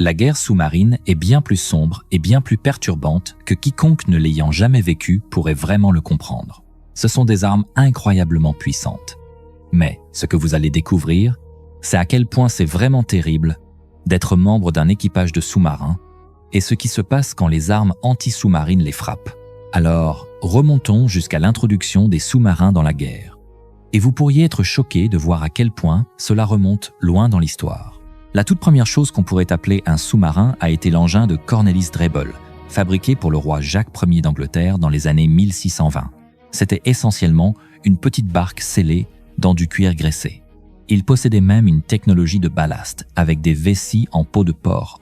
La guerre sous-marine est bien plus sombre et bien plus perturbante que quiconque ne l'ayant jamais vécue pourrait vraiment le comprendre. Ce sont des armes incroyablement puissantes. Mais ce que vous allez découvrir, c'est à quel point c'est vraiment terrible d'être membre d'un équipage de sous-marins et ce qui se passe quand les armes anti-sous-marines les frappent. Alors, remontons jusqu'à l'introduction des sous-marins dans la guerre. Et vous pourriez être choqué de voir à quel point cela remonte loin dans l'histoire. La toute première chose qu'on pourrait appeler un sous-marin a été l'engin de Cornelis Drebbel, fabriqué pour le roi Jacques Ier d'Angleterre dans les années 1620. C'était essentiellement une petite barque scellée dans du cuir graissé. Il possédait même une technologie de ballast avec des vessies en peau de porc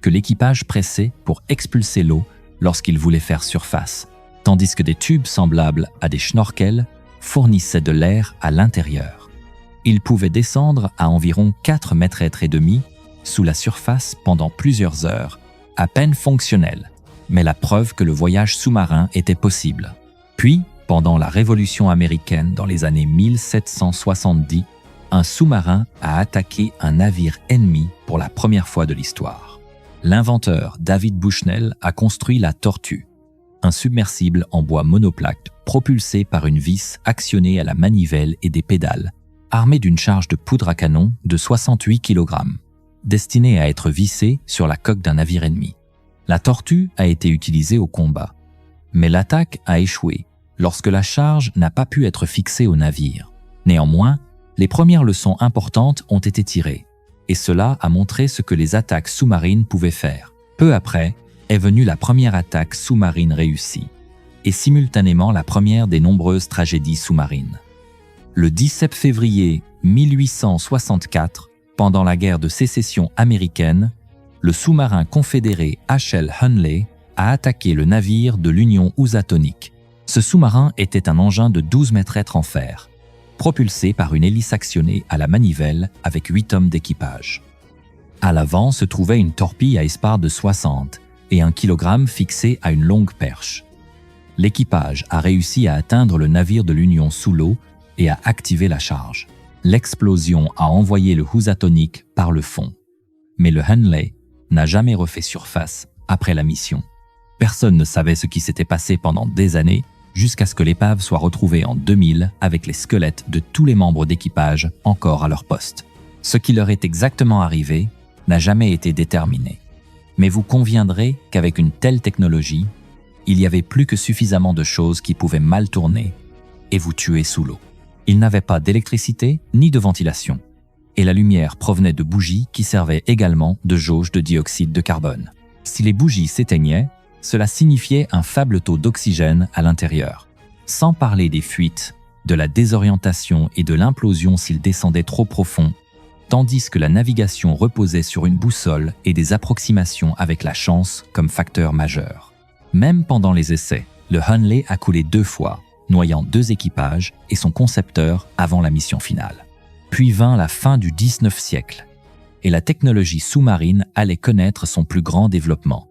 que l'équipage pressait pour expulser l'eau lorsqu'il voulait faire surface, tandis que des tubes semblables à des schnorkels fournissaient de l'air à l'intérieur. Il pouvait descendre à environ 4,5 mètres sous la surface pendant plusieurs heures, à peine fonctionnel, mais la preuve que le voyage sous-marin était possible. Puis, pendant la Révolution américaine dans les années 1770, un sous-marin a attaqué un navire ennemi pour la première fois de l'histoire. L'inventeur David Bushnell a construit la Tortue, un submersible en bois monoplaque propulsé par une vis actionnée à la manivelle et des pédales, armé d'une charge de poudre à canon de 68 kg, destinée à être vissée sur la coque d'un navire ennemi. La Tortue a été utilisée au combat, mais l'attaque a échoué lorsque la charge n'a pas pu être fixée au navire. Néanmoins, les premières leçons importantes ont été tirées, et cela a montré ce que les attaques sous-marines pouvaient faire. Peu après, est venue la première attaque sous-marine réussie, et simultanément la première des nombreuses tragédies sous-marines. Le 17 février 1864, pendant la guerre de sécession américaine, le sous-marin confédéré H.L. Hunley a attaqué le navire de l'Union Housatonic. Ce sous-marin était un engin de 12 mètres en fer, propulsé par une hélice actionnée à la manivelle avec 8 hommes d'équipage. À l'avant se trouvait une torpille à espar de 60 et 1 kg fixé à une longue perche. L'équipage a réussi à atteindre le navire de l'Union sous l'eau et à activer la charge. L'explosion a envoyé le Housatonic par le fond. Mais le Hunley n'a jamais refait surface après la mission. Personne ne savait ce qui s'était passé pendant des années, jusqu'à ce que l'épave soit retrouvée en 2000 avec les squelettes de tous les membres d'équipage encore à leur poste. Ce qui leur est exactement arrivé n'a jamais été déterminé. Mais vous conviendrez qu'avec une telle technologie, il y avait plus que suffisamment de choses qui pouvaient mal tourner et vous tuer sous l'eau. Il n'avait pas d'électricité ni de ventilation, et la lumière provenait de bougies qui servaient également de jauge de dioxyde de carbone. Si les bougies s'éteignaient, cela signifiait un faible taux d'oxygène à l'intérieur. Sans parler des fuites, de la désorientation et de l'implosion s'il descendait trop profond, tandis que la navigation reposait sur une boussole et des approximations avec la chance comme facteur majeur. Même pendant les essais, le Hunley a coulé 2 fois, noyant 2 équipages et son concepteur avant la mission finale. Puis vint la fin du XIXe siècle, et la technologie sous-marine allait connaître son plus grand développement,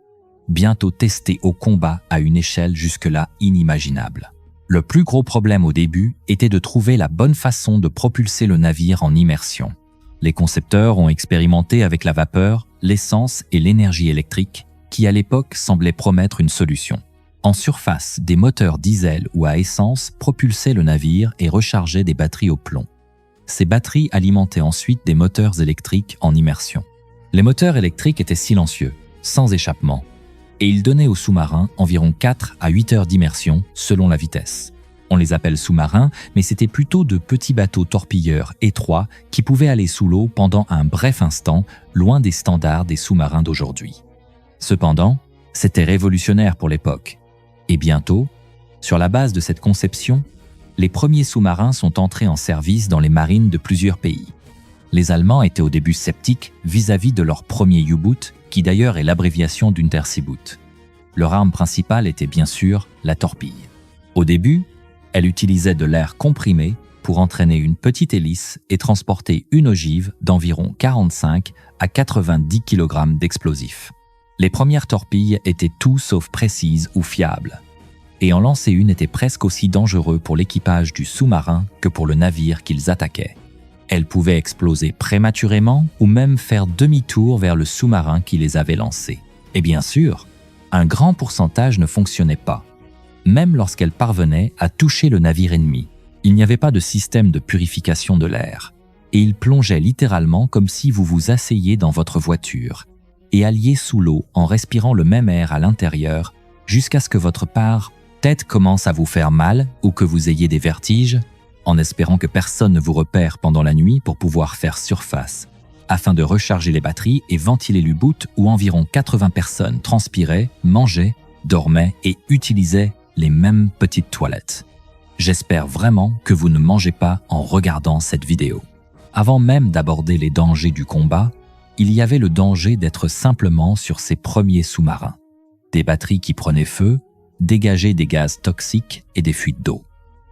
bientôt testée au combat à une échelle jusque-là inimaginable. Le plus gros problème au début était de trouver la bonne façon de propulser le navire en immersion. Les concepteurs ont expérimenté avec la vapeur, l'essence et l'énergie électrique, qui à l'époque semblaient promettre une solution. En surface, des moteurs diesel ou à essence propulsaient le navire et rechargeaient des batteries au plomb. Ces batteries alimentaient ensuite des moteurs électriques en immersion. Les moteurs électriques étaient silencieux, sans échappement, et ils donnaient aux sous-marins environ 4 à 8 heures d'immersion selon la vitesse. On les appelle sous-marins, mais c'étaient plutôt de petits bateaux torpilleurs étroits qui pouvaient aller sous l'eau pendant un bref instant, loin des standards des sous-marins d'aujourd'hui. Cependant, c'était révolutionnaire pour l'époque. Et bientôt, sur la base de cette conception, les premiers sous-marins sont entrés en service dans les marines de plusieurs pays. Les Allemands étaient au début sceptiques vis-à-vis de leur premier U-boot, qui d'ailleurs est l'abréviation d'Unterseeboot. Leur arme principale était bien sûr la torpille. Au début, elle utilisait de l'air comprimé pour entraîner une petite hélice et transporter une ogive d'environ 45 à 90 kg d'explosifs. Les premières torpilles étaient tout sauf précises ou fiables, et en lancer une était presque aussi dangereux pour l'équipage du sous-marin que pour le navire qu'ils attaquaient. Elles pouvaient exploser prématurément ou même faire demi-tour vers le sous-marin qui les avait lancées. Et bien sûr, un grand pourcentage ne fonctionnait pas. Même lorsqu'elles parvenaient à toucher le navire ennemi, il n'y avait pas de système de purification de l'air, et ils plongeaient littéralement comme si vous vous asseyiez dans votre voiture et alliez sous l'eau en respirant le même air à l'intérieur jusqu'à ce que votre tête commence à vous faire mal ou que vous ayez des vertiges, en espérant que personne ne vous repère pendant la nuit pour pouvoir faire surface, afin de recharger les batteries et ventiler l'U-boot où environ 80 personnes transpiraient, mangeaient, dormaient et utilisaient les mêmes petites toilettes. J'espère vraiment que vous ne mangez pas en regardant cette vidéo. Avant même d'aborder les dangers du combat, il y avait le danger d'être simplement sur ces premiers sous-marins. Des batteries qui prenaient feu, dégageaient des gaz toxiques et des fuites d'eau.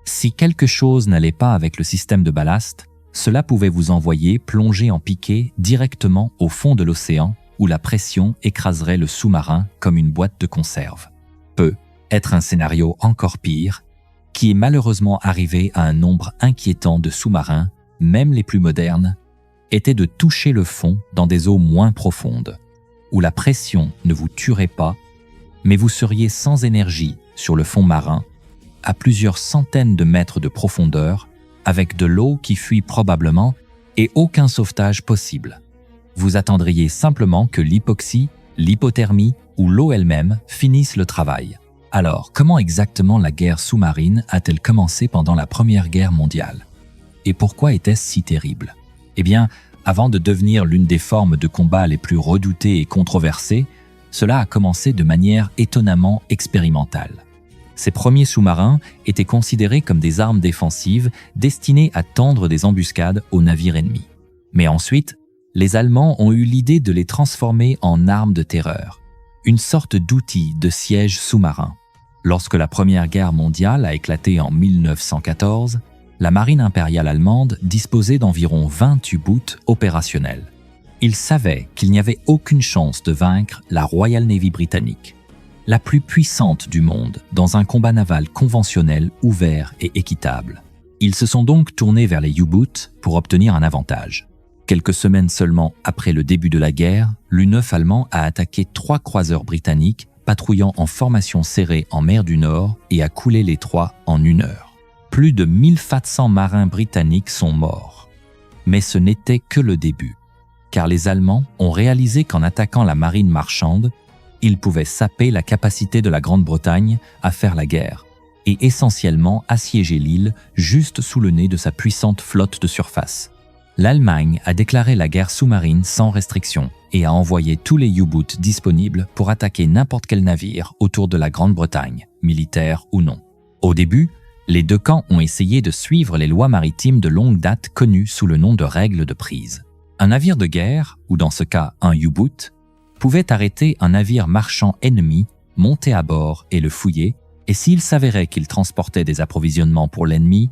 Si quelque chose n'allait pas avec le système de ballast, cela pouvait vous envoyer plonger en piqué directement au fond de l'océan où la pression écraserait le sous-marin comme une boîte de conserve. Peut être un scénario encore pire, qui est malheureusement arrivé à un nombre inquiétant de sous-marins, même les plus modernes, était de toucher le fond dans des eaux moins profondes, où la pression ne vous tuerait pas, mais vous seriez sans énergie sur le fond marin, à plusieurs centaines de mètres de profondeur, avec de l'eau qui fuit probablement et aucun sauvetage possible. Vous attendriez simplement que l'hypoxie, l'hypothermie ou l'eau elle-même finissent le travail. Alors, comment exactement la guerre sous-marine a-t-elle commencé pendant la Première Guerre mondiale? Et pourquoi était-ce si terrible? Eh bien, avant de devenir l'une des formes de combat les plus redoutées et controversées, cela a commencé de manière étonnamment expérimentale. Ces premiers sous-marins étaient considérés comme des armes défensives destinées à tendre des embuscades aux navires ennemis. Mais ensuite, les Allemands ont eu l'idée de les transformer en armes de terreur, une sorte d'outil de siège sous-marin. Lorsque la Première Guerre mondiale a éclaté en 1914, la marine impériale allemande disposait d'environ 20 U-boots opérationnels. Ils savaient qu'il n'y avait aucune chance de vaincre la Royal Navy britannique, la plus puissante du monde dans un combat naval conventionnel ouvert et équitable. Ils se sont donc tournés vers les U-boots pour obtenir un avantage. Quelques semaines seulement après le début de la guerre, l'U-9 allemand a attaqué 3 croiseurs britanniques patrouillant en formation serrée en mer du Nord et a coulé les 3 en 1 heure. Plus de 1400 marins britanniques sont morts. Mais ce n'était que le début, car les Allemands ont réalisé qu'en attaquant la marine marchande, ils pouvaient saper la capacité de la Grande-Bretagne à faire la guerre et essentiellement assiéger l'île juste sous le nez de sa puissante flotte de surface. L'Allemagne a déclaré la guerre sous-marine sans restriction et a envoyé tous les U-boots disponibles pour attaquer n'importe quel navire autour de la Grande-Bretagne, militaire ou non. Au début, les deux camps ont essayé de suivre les lois maritimes de longue date connues sous le nom de règles de prise. Un navire de guerre, ou dans ce cas un U-boot, pouvait arrêter un navire marchand ennemi, monter à bord et le fouiller, et s'il s'avérait qu'il transportait des approvisionnements pour l'ennemi,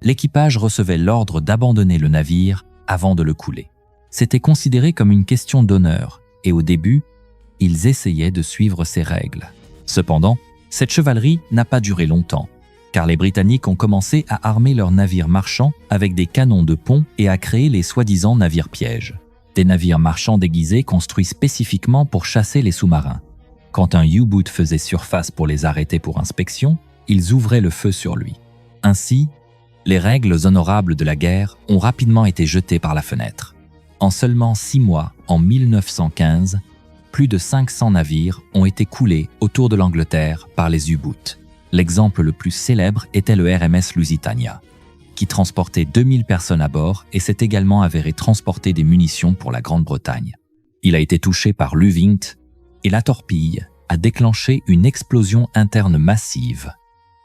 l'équipage recevait l'ordre d'abandonner le navire avant de le couler. C'était considéré comme une question d'honneur, et au début, ils essayaient de suivre ces règles. Cependant, cette chevalerie n'a pas duré longtemps, car les Britanniques ont commencé à armer leurs navires marchands avec des canons de pont et à créer les soi-disant navires pièges. Des navires marchands déguisés construits spécifiquement pour chasser les sous-marins. Quand un U-boot faisait surface pour les arrêter pour inspection, ils ouvraient le feu sur lui. Ainsi, les règles honorables de la guerre ont rapidement été jetées par la fenêtre. En seulement 6 mois, en 1915, plus de 500 navires ont été coulés autour de l'Angleterre par les U-boots. L'exemple le plus célèbre était le RMS Lusitania, qui transportait 2000 personnes à bord et s'est également avéré transporter des munitions pour la Grande-Bretagne. Il a été touché par l'U-Wind et la torpille a déclenché une explosion interne massive,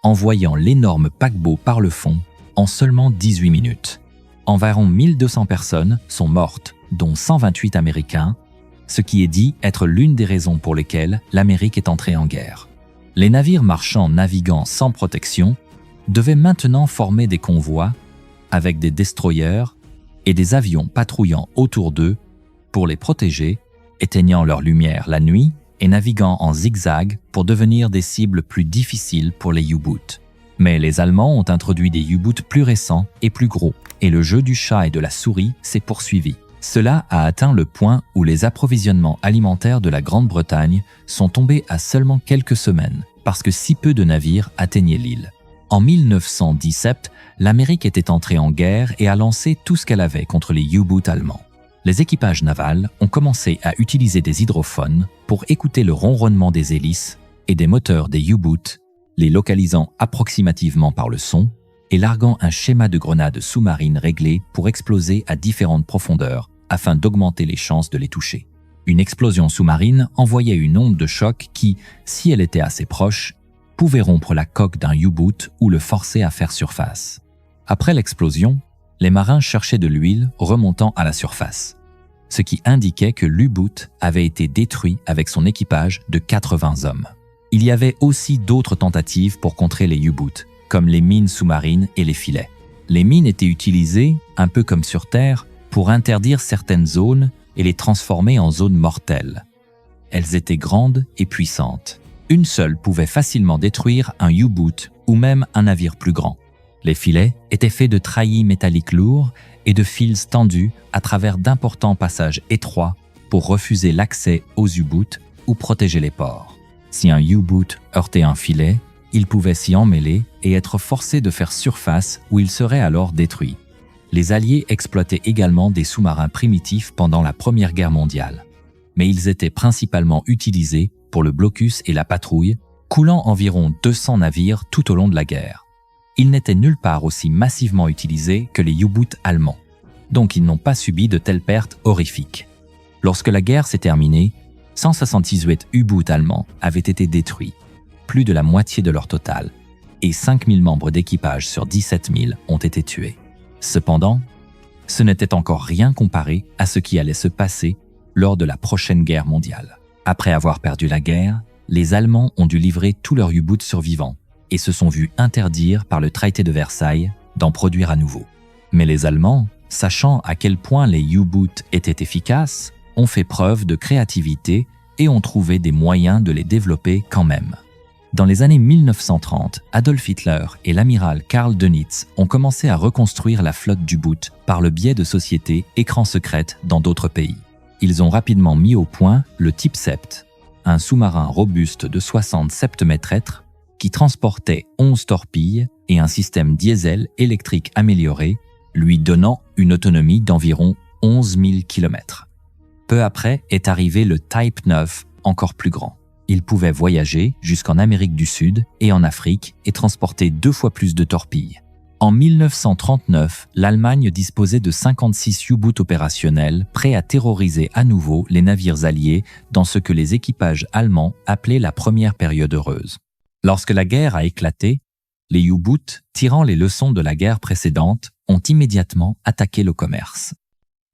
envoyant l'énorme paquebot par le fond en seulement 18 minutes. Environ 1200 personnes sont mortes, dont 128 Américains, ce qui est dit être l'une des raisons pour lesquelles l'Amérique est entrée en guerre. Les navires marchands naviguant sans protection devaient maintenant former des convois avec des destroyers et des avions patrouillant autour d'eux pour les protéger, éteignant leur lumière la nuit et naviguant en zigzag pour devenir des cibles plus difficiles pour les U-boots. Mais les Allemands ont introduit des U-boots plus récents et plus gros, et le jeu du chat et de la souris s'est poursuivi. Cela a atteint le point où les approvisionnements alimentaires de la Grande-Bretagne sont tombés à seulement quelques semaines, parce que si peu de navires atteignaient l'île. En 1917, l'Amérique était entrée en guerre et a lancé tout ce qu'elle avait contre les U-boots allemands. Les équipages navals ont commencé à utiliser des hydrophones pour écouter le ronronnement des hélices et des moteurs des U-boots, les localisant approximativement par le son et larguant un schéma de grenade sous-marine réglé pour exploser à différentes profondeurs afin d'augmenter les chances de les toucher. Une explosion sous-marine envoyait une onde de choc qui, si elle était assez proche, pouvait rompre la coque d'un U-boot ou le forcer à faire surface. Après l'explosion, les marins cherchaient de l'huile remontant à la surface, ce qui indiquait que l'U-boot avait été détruit avec son équipage de 80 hommes. Il y avait aussi d'autres tentatives pour contrer les U-boots, comme les mines sous-marines et les filets. Les mines étaient utilisées, un peu comme sur Terre, pour interdire certaines zones et les transformer en zones mortelles. Elles étaient grandes et puissantes. Une seule pouvait facilement détruire un U-boot ou même un navire plus grand. Les filets étaient faits de treillis métalliques lourds et de fils tendus à travers d'importants passages étroits pour refuser l'accès aux U-boots ou protéger les ports. Si un U-boot heurtait un filet, il pouvait s'y emmêler et être forcé de faire surface où il serait alors détruit. Les Alliés exploitaient également des sous-marins primitifs pendant la Première Guerre mondiale, mais ils étaient principalement utilisés pour le blocus et la patrouille, coulant environ 200 navires tout au long de la guerre. Ils n'étaient nulle part aussi massivement utilisés que les U-boots allemands, donc ils n'ont pas subi de telles pertes horrifiques. Lorsque la guerre s'est terminée, 178 U-boots allemands avaient été détruits, plus de la moitié de leur total, et 5000 membres d'équipage sur 17 000 ont été tués. Cependant, ce n'était encore rien comparé à ce qui allait se passer lors de la prochaine guerre mondiale. Après avoir perdu la guerre, les Allemands ont dû livrer tous leurs U-boots survivants et se sont vus interdire par le traité de Versailles d'en produire à nouveau. Mais les Allemands, sachant à quel point les U-boots étaient efficaces, ont fait preuve de créativité et ont trouvé des moyens de les développer quand même. Dans les années 1930, Adolf Hitler et l'amiral Karl Dönitz ont commencé à reconstruire la flotte d'U-boots par le biais de sociétés écrans secrètes dans d'autres pays. Ils ont rapidement mis au point le Type Sept, un sous-marin robuste de 60 septmètres qui transportait 11 torpilles et un système diesel électrique amélioré, lui donnant une autonomie d'environ 11 000 km. Peu après est arrivé le Type 9, encore plus grand. Il pouvait voyager jusqu'en Amérique du Sud et en Afrique et transporter 2 fois plus de torpilles. En 1939, l'Allemagne disposait de 56 U-boots opérationnels prêts à terroriser à nouveau les navires alliés dans ce que les équipages allemands appelaient la première période heureuse. Lorsque la guerre a éclaté, les U-boots, tirant les leçons de la guerre précédente, ont immédiatement attaqué le commerce.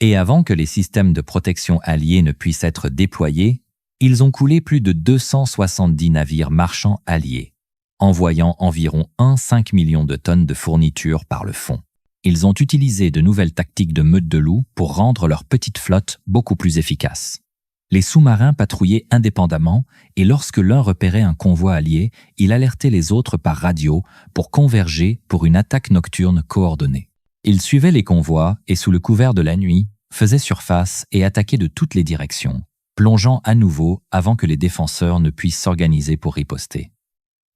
Et avant que les systèmes de protection alliés ne puissent être déployés, ils ont coulé plus de 270 navires marchands alliés, envoyant environ 1,5 million de tonnes de fournitures par le fond. Ils ont utilisé de nouvelles tactiques de meute de loups pour rendre leur petite flotte beaucoup plus efficace. Les sous-marins patrouillaient indépendamment et lorsque l'un repérait un convoi allié, il alertait les autres par radio pour converger pour une attaque nocturne coordonnée. Ils suivaient les convois et sous le couvert de la nuit, faisaient surface et attaquaient de toutes les directions, plongeant à nouveau avant que les défenseurs ne puissent s'organiser pour riposter.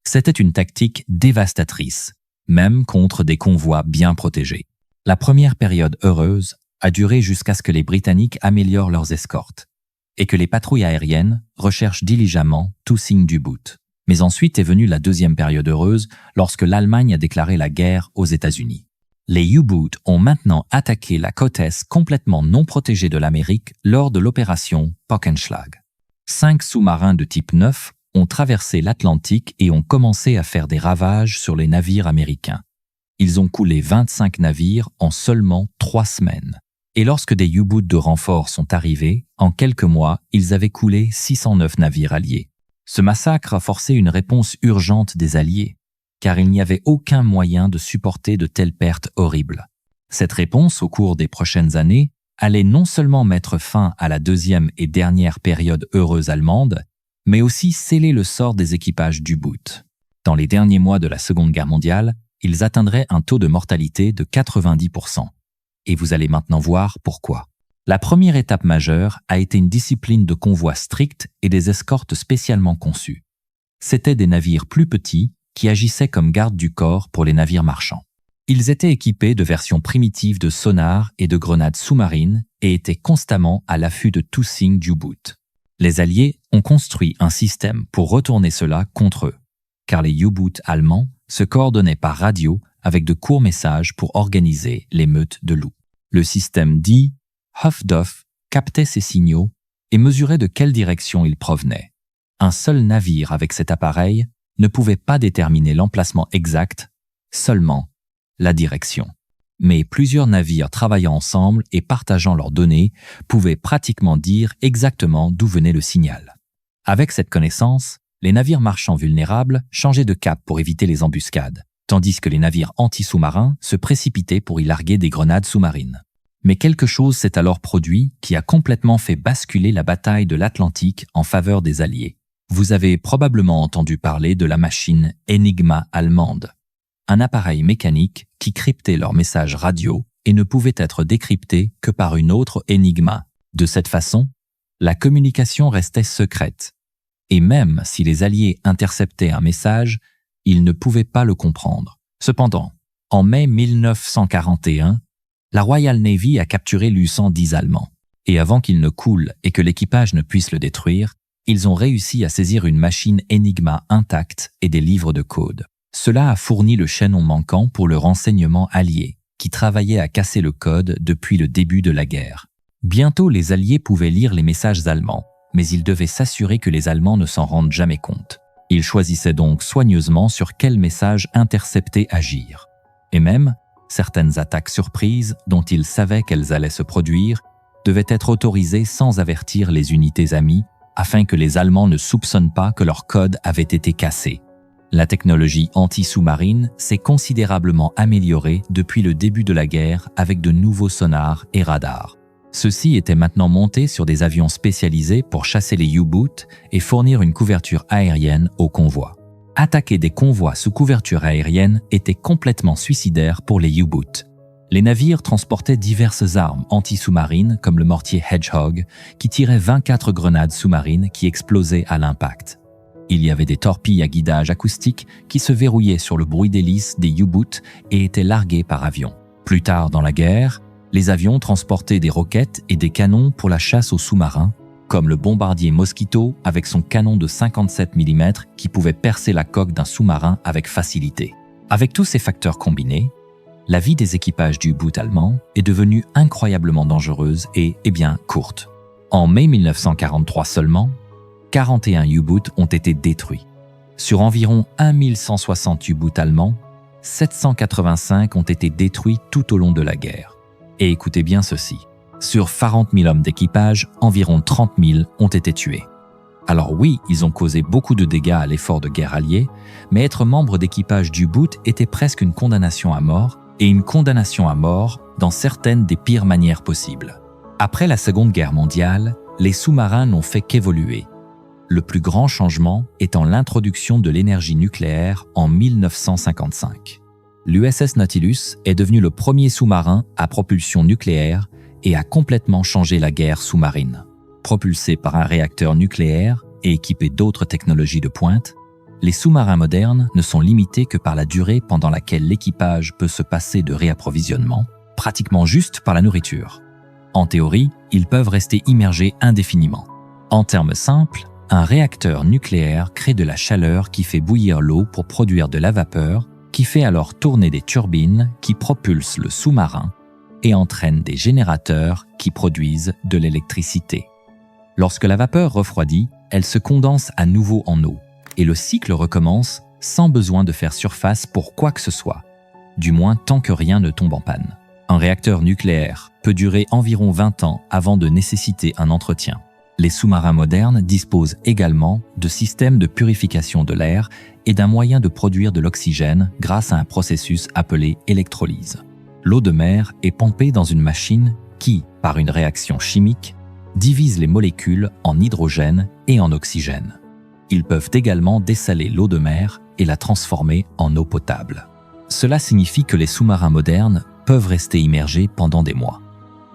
C'était une tactique dévastatrice, même contre des convois bien protégés. La première période heureuse a duré jusqu'à ce que les Britanniques améliorent leurs escortes et que les patrouilles aériennes recherchent diligemment tout signe d'U-boot. Mais ensuite est venue la deuxième période heureuse lorsque l'Allemagne a déclaré la guerre aux États-Unis. Les U-boots ont maintenant attaqué la côte est complètement non protégée de l'Amérique lors de l'opération Pockenschlag. 5 sous-marins de type 9 ont traversé l'Atlantique et ont commencé à faire des ravages sur les navires américains. Ils ont coulé 25 navires en seulement 3 semaines. Et lorsque des U-boots de renfort sont arrivés, en quelques mois, ils avaient coulé 609 navires alliés. Ce massacre a forcé une réponse urgente des Alliés, car il n'y avait aucun moyen de supporter de telles pertes horribles. Cette réponse, au cours des prochaines années, allait non seulement mettre fin à la deuxième et dernière période heureuse allemande, mais aussi sceller le sort des équipages d'U-boot. Dans les derniers mois de la Seconde Guerre mondiale, ils atteindraient un taux de mortalité de 90%. Et vous allez maintenant voir pourquoi. La première étape majeure a été une discipline de convoi stricte et des escortes spécialement conçues. C'étaient des navires plus petits qui agissaient comme gardes du corps pour les navires marchands. Ils étaient équipés de versions primitives de sonars et de grenades sous-marines et étaient constamment à l'affût de tout signe d'U-boot. Les Alliés ont construit un système pour retourner cela contre eux, car les U-boots allemands se coordonnaient par radio avec de courts messages pour organiser l'émeute de loups. Le système dit Hofdoff captait ces signaux et mesurait de quelle direction ils provenaient. Un seul navire avec cet appareil ne pouvait pas déterminer l'emplacement exact, seulement la direction. Mais plusieurs navires travaillant ensemble et partageant leurs données pouvaient pratiquement dire exactement d'où venait le signal. Avec cette connaissance, les navires marchands vulnérables changeaient de cap pour éviter les embuscades, tandis que les navires anti-sous-marins se précipitaient pour y larguer des grenades sous-marines. Mais quelque chose s'est alors produit qui a complètement fait basculer la bataille de l'Atlantique en faveur des Alliés. Vous avez probablement entendu parler de la machine Enigma allemande, un appareil mécanique qui cryptait leurs messages radio et ne pouvait être décrypté que par une autre Enigma. De cette façon, la communication restait secrète. Et même si les Alliés interceptaient un message, ils ne pouvaient pas le comprendre. Cependant, en mai 1941, la Royal Navy a capturé l'U-110 allemand. Et avant qu'il ne coule et que l'équipage ne puisse le détruire, ils ont réussi à saisir une machine Enigma intacte et des livres de code. Cela a fourni le chaînon manquant pour le renseignement allié, qui travaillait à casser le code depuis le début de la guerre. Bientôt, les Alliés pouvaient lire les messages allemands, mais ils devaient s'assurer que les Allemands ne s'en rendent jamais compte. Ils choisissaient donc soigneusement sur quel message intercepter agir. Et même, certaines attaques surprises, dont ils savaient qu'elles allaient se produire, devaient être autorisées sans avertir les unités amies, afin que les Allemands ne soupçonnent pas que leur code avait été cassé. La technologie anti-sous-marine s'est considérablement améliorée depuis le début de la guerre avec de nouveaux sonars et radars. Ceux-ci étaient maintenant montés sur des avions spécialisés pour chasser les U-boots et fournir une couverture aérienne aux convois. Attaquer des convois sous couverture aérienne était complètement suicidaire pour les U-boots. Les navires transportaient diverses armes anti-sous-marines comme le mortier Hedgehog qui tirait 24 grenades sous-marines qui explosaient à l'impact. Il y avait des torpilles à guidage acoustique qui se verrouillaient sur le bruit d'hélice des U-boots et étaient larguées par avion. Plus tard dans la guerre, les avions transportaient des roquettes et des canons pour la chasse aux sous-marins, comme le bombardier Mosquito avec son canon de 57 mm qui pouvait percer la coque d'un sous-marin avec facilité. Avec tous ces facteurs combinés, la vie des équipages du U-boot allemand est devenue incroyablement dangereuse et, courte. En mai 1943 seulement, 41 U-boots ont été détruits. Sur environ 1160 U-boots allemands, 785 ont été détruits tout au long de la guerre. Et écoutez bien ceci, sur 40 000 hommes d'équipage, environ 30 000 ont été tués. Alors oui, ils ont causé beaucoup de dégâts à l'effort de guerre allié, mais être membre d'équipage d'U-boot était presque une condamnation à mort, et une condamnation à mort dans certaines des pires manières possibles. Après la Seconde Guerre mondiale, les sous-marins n'ont fait qu'évoluer. Le plus grand changement étant l'introduction de l'énergie nucléaire en 1955. L'USS Nautilus est devenu le premier sous-marin à propulsion nucléaire et a complètement changé la guerre sous-marine. Propulsé par un réacteur nucléaire et équipé d'autres technologies de pointe, les sous-marins modernes ne sont limités que par la durée pendant laquelle l'équipage peut se passer de réapprovisionnement, pratiquement juste par la nourriture. En théorie, ils peuvent rester immergés indéfiniment. En termes simples, un réacteur nucléaire crée de la chaleur qui fait bouillir l'eau pour produire de la vapeur, qui fait alors tourner des turbines qui propulsent le sous-marin et entraînent des générateurs qui produisent de l'électricité. Lorsque la vapeur refroidit, elle se condense à nouveau en eau et le cycle recommence sans besoin de faire surface pour quoi que ce soit, du moins tant que rien ne tombe en panne. Un réacteur nucléaire peut durer environ 20 ans avant de nécessiter un entretien. Les sous-marins modernes disposent également de systèmes de purification de l'air et d'un moyen de produire de l'oxygène grâce à un processus appelé électrolyse. L'eau de mer est pompée dans une machine qui, par une réaction chimique, divise les molécules en hydrogène et en oxygène. Ils peuvent également dessaler l'eau de mer et la transformer en eau potable. Cela signifie que les sous-marins modernes peuvent rester immergés pendant des mois.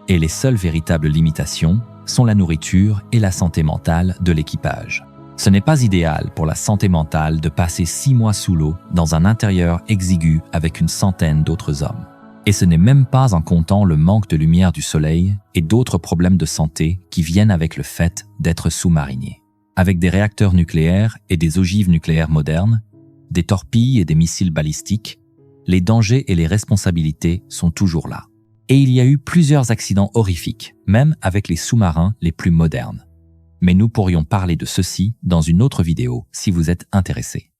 Et les seules véritables limitations sont la nourriture et la santé mentale de l'équipage. Ce n'est pas idéal pour la santé mentale de passer 6 mois sous l'eau dans un intérieur exigu avec une centaine d'autres hommes. Et ce n'est même pas en comptant le manque de lumière du soleil et d'autres problèmes de santé qui viennent avec le fait d'être sous-marinier. Avec des réacteurs nucléaires et des ogives nucléaires modernes, des torpilles et des missiles balistiques, les dangers et les responsabilités sont toujours là. Et il y a eu plusieurs accidents horrifiques, même avec les sous-marins les plus modernes. Mais nous pourrions parler de ceci dans une autre vidéo si vous êtes intéressé.